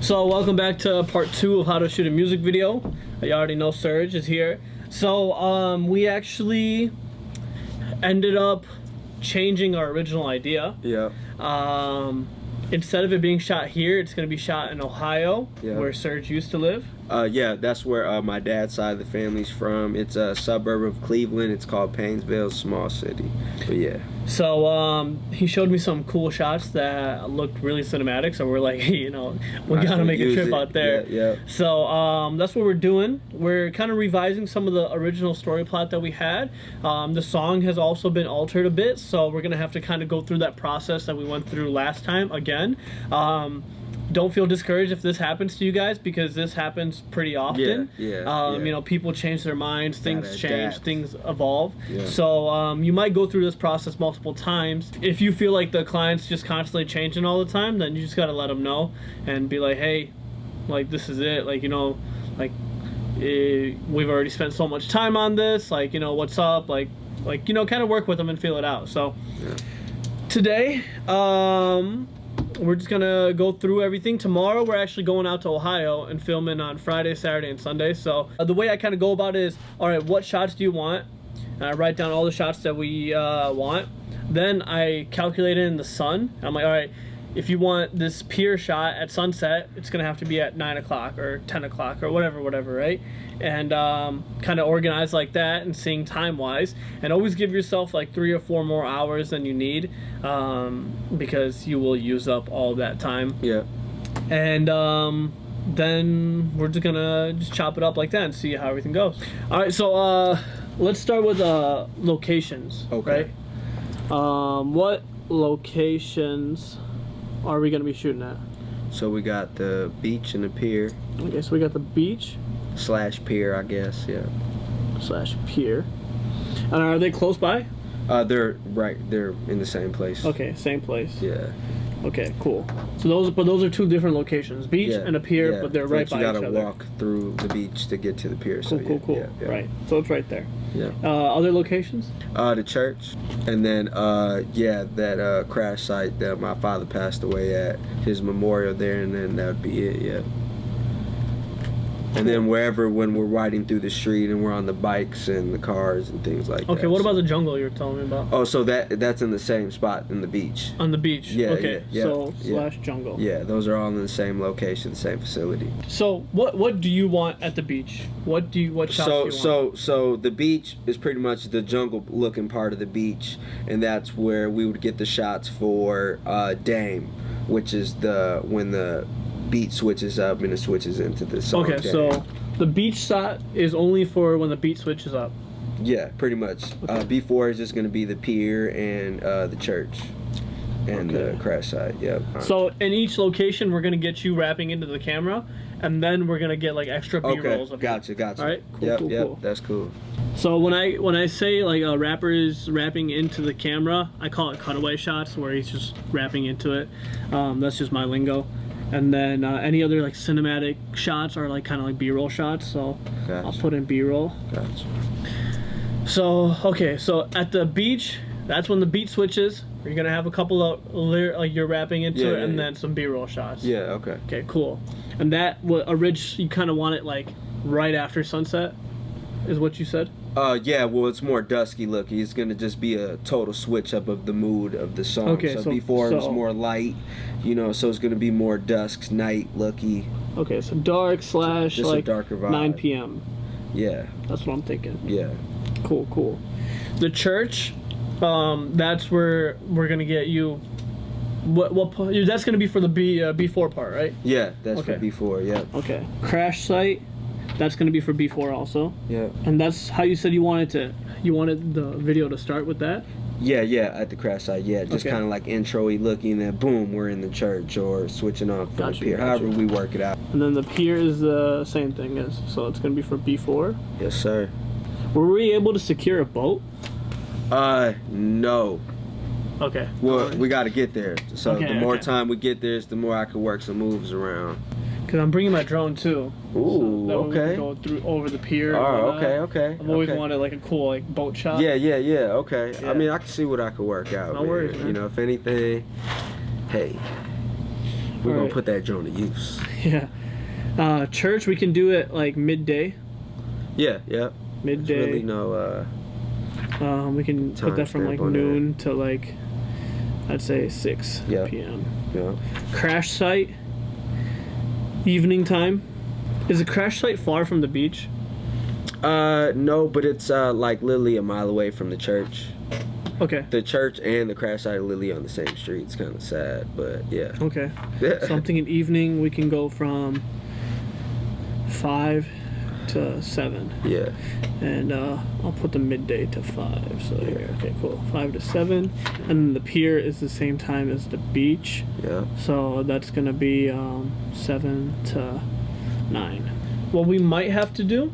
So welcome back to part 2 of how to shoot a music video. You already know Serge is here. So we actually ended up changing our original idea. Yeah. Instead of it being shot here, it's going to be shot in Ohio, where Serge used to live. Yeah, that's where my dad's side of the family's from. It's a suburb of Cleveland. It's called Painesville, small city. But yeah. So he showed me some cool shots that looked really cinematic. So we're like, hey, you know, we got to make a trip out there. Yeah. So that's what we're doing. We're kind of revising some of the original story plot that we had. The song has also been altered a bit. So we're going to have to kind of go through that process that we went through last time again. Don't feel discouraged if this happens to you guys, because this happens pretty often. Yeah. You know, people change their minds, things change, adapt. things evolve. Yeah. So you might go through this process multiple times. If you feel like the client's just constantly changing all the time, then you just gotta let them know and be like, hey, like, this is it. Like, you know, like, we've already spent so much time on this. Like, you know, what's up? Like, you know, kind of work with them and feel it out. So today, we're just gonna go through everything. Tomorrow we're actually going out to Ohio and filming on Friday, Saturday, and Sunday. So the way I kind of go about it is, all right, what shots do you want? And I write down all the shots that we want. Then I calculate it in the sun. I'm like, all right, if you want this pier shot at sunset, it's gonna have to be at 9 o'clock or 10 o'clock or whatever, right? And kind of organize like that, and seeing time-wise, and always give yourself like 3 or 4 more hours than you need, because you will use up all that time. Yeah. And then we're just gonna chop it up like that and see how everything goes. All right, so let's start with locations. Okay. Right? What locations are we gonna be shooting at? So we got the beach and the pier. Okay, so we got the beach / pier, I guess. Yeah. / pier. And are they close by? They're in the same place. Okay, same place. Yeah. Okay, cool. So those are 2 different locations, beach and a pier, but they're right by each other. You gotta walk through the beach to get to the pier. Cool. Yeah. Right, so it's right there. Yeah. Other locations? The church, and then that crash site that my father passed away at, his memorial there, and then that would be it. Yeah. And then wherever, when we're riding through the street and we're on the bikes and the cars and things like that. Okay, what about the jungle you were telling me about? Oh, so that's in the same spot in the beach. On the beach? Yeah. Okay, yeah, so yeah. / jungle. Yeah, those are all in the same location, same facility. So what do you want at the beach? What shots do you want? So the beach is pretty much the jungle looking part of the beach, and that's where we would get the shots for Dame, which is when the beat switches up and it switches into the song. Okay, so the beach shot is only for when the beat switches up. Yeah, pretty much. Okay. Before is just going to be the pier and the church and the crash site. Yep. So in each location, we're going to get you rapping into the camera, and then we're going to get like extra B-rolls. Okay, gotcha. All right, cool. That's cool. So when I say like a rapper is rapping into the camera, I call it cutaway shots, where he's just rapping into it. That's just my lingo. And then any other like cinematic shots are like kind of like B-roll shots. So Gotcha. I'll put in B-roll. Gotcha. So okay, so at the beach, that's when the beat switches. You're gonna have a couple of like you're rapping into it, and then some B-roll shots. Yeah. Okay. Okay, cool. And that you kind of want it like right after sunset, is what you said? Yeah, well, it's more dusky looking. It's gonna just be a total switch up of the mood of the song. Okay, so before it was more light, you know, so it's gonna be more dusk, night looky. Okay, so dark / just like a darker vibe. 9 p.m. Yeah. That's what I'm thinking. Yeah. Cool. The church, that's where we're gonna get you. What that's gonna be for the B4 part, right? Yeah, that's for B4. Yeah. Okay. Crash site. That's going to be for B4 also. Yeah. And that's how you said you wanted the video to start with that? Yeah, at the crash site. Yeah, just kind of like intro-y looking, and boom, we're in the church, or switching on from the pier. However we work it out. And then the pier is the same thing, so it's going to be for B4? Yes, sir. Were we able to secure a boat? No. Okay. Well, we got to get there. So the more time we get there, the more I can work some moves around. Because I'm bringing my drone too. Ooh, so okay. We can go over the pier. Oh, okay. I've always wanted like a cool like boat shot. Yeah, okay. Yeah. I mean, I can see what I can work out. No worries, man. You know, if anything, hey. We're gonna Alright. put that joint to use. Yeah. Church, we can do it like midday. Yeah, yeah. Midday. There's really no. We can put that from like timestamp on noon to like, I'd say 6 Yeah. p.m. Yeah. Crash site, evening time. Is the crash site far from the beach? No, but it's like literally a mile away from the church. Okay. The church and the crash site are literally on the same street. It's kind of sad, but yeah. Okay. So I'm thinking evening, we can go from 5 to 7. Yeah. And I'll put the midday to 5. So here, okay, cool. 5 to 7. And then the pier is the same time as the beach. Yeah. So that's going to be 7 to 9. What we might have to do,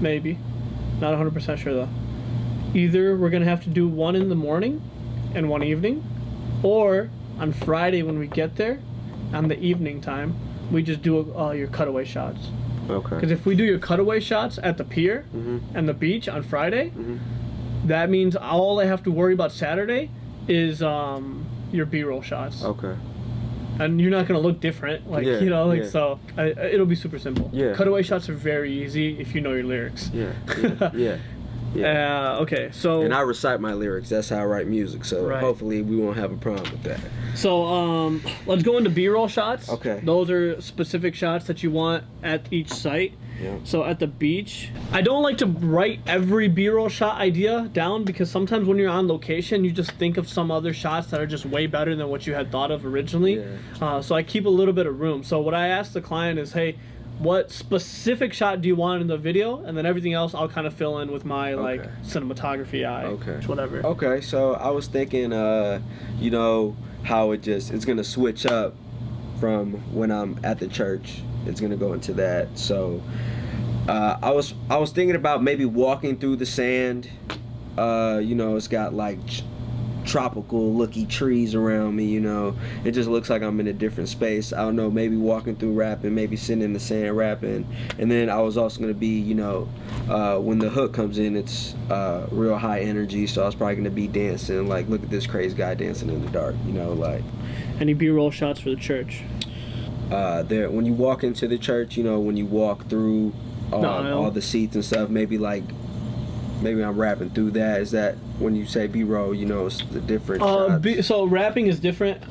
maybe, not 100% sure though. Either we're going to have to do one in the morning and one evening, or on Friday when we get there, on the evening time, we just do your cutaway shots. Okay. Because if we do your cutaway shots at the pier Mhm. and the beach on Friday, Mhm. that means all I have to worry about Saturday is your B-roll shots. Okay. And you're not gonna look different, like Yeah, yeah. so it'll be super simple. Yeah. Cutaway shots are very easy if you know your lyrics. Yeah. Yeah. Yeah. Yeah. Okay, so And I recite my lyrics. That's how I write music. So Right. hopefully we won't have a problem with that. let's go into B-roll shots. Okay. Those are specific shots that you want at each site. Yeah. So at the beach, I don't like to write every B-roll shot idea down because sometimes when you're on location, you just think of some other shots that are just way better than what you had thought of originally. Yeah. So I keep a little bit of room. So what I ask the client is, hey, what specific shot do you want in the video? And then everything else I'll kind of fill in with my like Okay. cinematography eye. Okay. Whatever. Okay, so I was thinking, you know, how it's gonna switch up from when I'm at the church. It's gonna go into that. So, I was thinking about maybe walking through the sand. You know, it's got like tropical looky trees around me. You know, it just looks like I'm in a different space. I don't know, maybe walking through rapping, maybe sitting in the sand rapping. And then I was also gonna be, you know, when the hook comes in, it's real high energy. So I was probably gonna be dancing, like, look at this crazy guy dancing in the dark. You know, like. Any B-roll shots for the church? There, when you walk into the church, you know, when you walk through all the seats and stuff, maybe I'm rapping through that. Is that when you say B-roll, you know, it's the different shots? So rapping is different.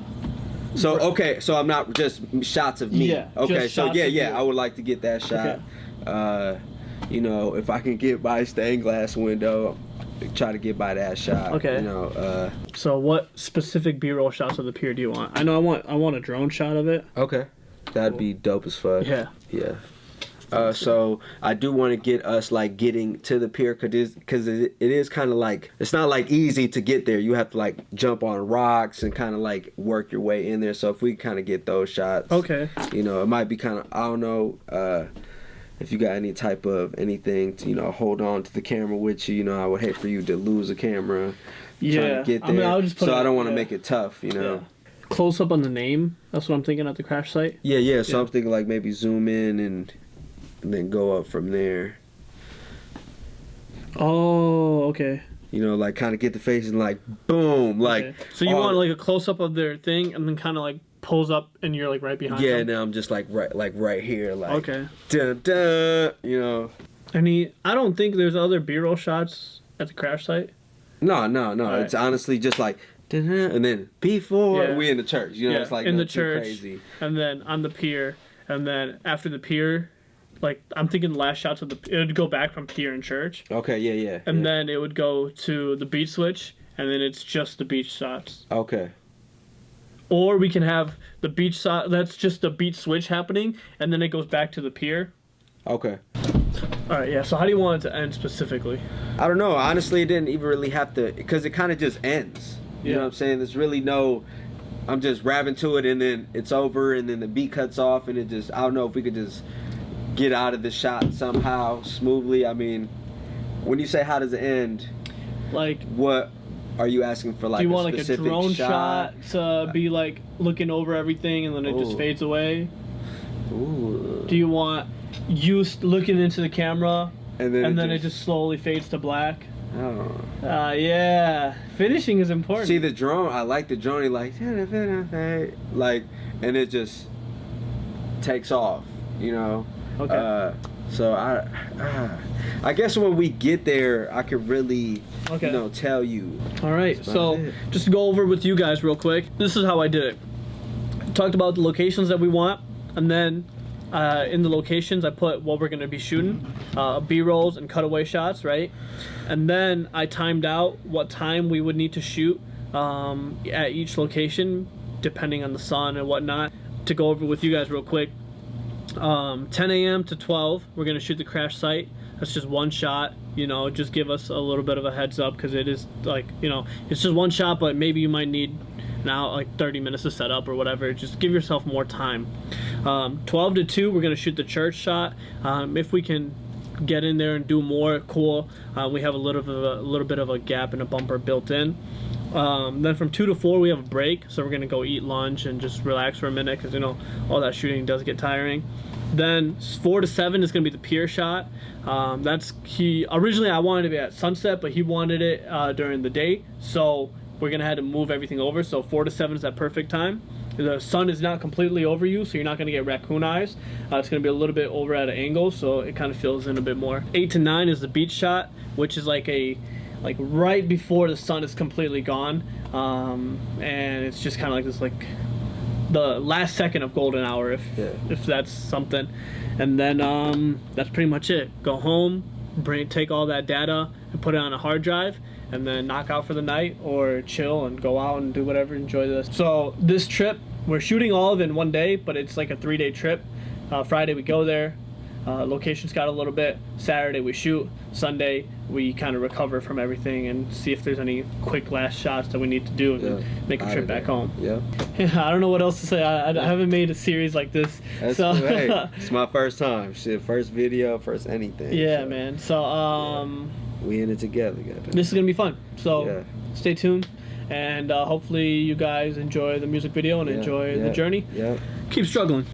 So okay, so I'm not just shots of me. Yeah, Okay, just so shots yeah, of yeah, you. I would like to get that shot. You know, if I can get by stained glass window, try to get by that shot. Okay. You know. So what specific B-roll shots of the pier do you want? I know I want a drone shot of it. Okay. That'd be dope as fuck. Yeah. Yeah. So I do want to get us like getting to the pier because it is kind of like, it's not like easy to get there. You have to like jump on rocks and kind of like work your way in there. So if we kind of get those shots, Okay. you know, it might be kind of, I don't know if you got any type of anything to, you know, hold on to the camera with you. You know, I would hate for you to lose a camera. Yeah. Trying to get there. I mean, I'll just put so it, I don't want to yeah. make it tough, you know. Yeah. Close up on the name. That's what I'm thinking at the crash site. Yeah, yeah. So Yeah. I'm thinking like maybe zoom in and then go up from there. Oh, okay. You know, like kind of get the face and like boom, like. Okay. So you want like a close up of their thing and then kind of like pulls up and you're like right behind Yeah, them? now I'm just like right here, like. Okay. Dun, dun, you know. I don't think there's other B-roll shots at the crash site. No. Right. It's honestly just like. Dun, dun, and then before Yeah. we in the church, you know, Yeah, it's like in the not too church. crazy. And then on the pier, and then after the pier, like I'm thinking the last shots of it would go back from pier and church, Okay, yeah. and yeah. then it would go to the beach switch, and then it's just the beach shots. Okay. Or we can have the beach shot. That's just the beach switch happening, and then it goes back to the pier. Okay. All right, yeah. So how do you want it to end specifically? I don't know. Honestly, it didn't even really have to, because it kind of just ends. You Yeah. know what I'm saying? There's really no, I'm just rapping to it and then it's over and then the beat cuts off and it just, I don't know if we could just get out of the shot somehow smoothly. I mean, when you say how does it end, Like, what are you asking for? Like, do you want a like a specific drone shot to be like looking over everything, and then it just Ooh. fades away? Ooh. Do you want you looking into the camera, And and then it just slowly fades to black? I don't know. Yeah, finishing is important. See the drone. I like the drone. He like and it just takes off. You know. Okay. So I guess when we get there, I could really, Okay. you know, tell you. All right. That's So it. just to go over with you guys real quick. This is how I did it. Talked about the locations that we want, and then in the locations I put what we're gonna be shooting, B-rolls and cutaway shots, right? And then I timed out what time we would need to shoot at each location, depending on the sun and whatnot. To go over with you guys real quick, 10 a.m. to 12, we're gonna shoot the crash site. That's just one shot, you know, just give us a little bit of a heads up, because it is like, you know, it's just one shot, but maybe you might need now like 30 minutes to set up or whatever. Just give yourself more time. 12 to 2, we're gonna shoot the church shot. If we can get in there and do more, cool. We have a little bit of a gap and a bumper built in. Then from 2 to 4 we have a break, so we're gonna go eat lunch and just relax for a minute, because you know all that shooting does get tiring. Then 4 to 7 is gonna be the pier shot. Originally I wanted to be at sunset, but he wanted it during the day, so we're gonna have to move everything over. So 4 to 7 is that perfect time. The sun is not completely over you, so you're not gonna get raccoon eyes. It's gonna be a little bit over at an angle, so it kind of fills in a bit more. 8 to 9 is the beach shot, which is like right before the sun is completely gone, and it's just kind of like this, like the last second of golden hour, if that's something. And then that's pretty much it. Go home, take all that data and put it on a hard drive, and then knock out for the night, or chill and go out and do whatever, enjoy this. So this trip, we're shooting all of it in one day, but it's like a 3-day trip. Friday we go there, location scout a little bit. Saturday we shoot. Sunday we kind of recover from everything and see if there's any quick last shots that we need to do, and then make a trip back home. Yeah. I don't know what else to say. I haven't made a series like this. That's so cool. Hey, it's my first time. Shit, first video, first anything. Yeah, so. man. So we in it together. This is gonna be fun. So yeah. Stay tuned, and hopefully you guys enjoy the music video and enjoy the journey. Yeah. Keep struggling.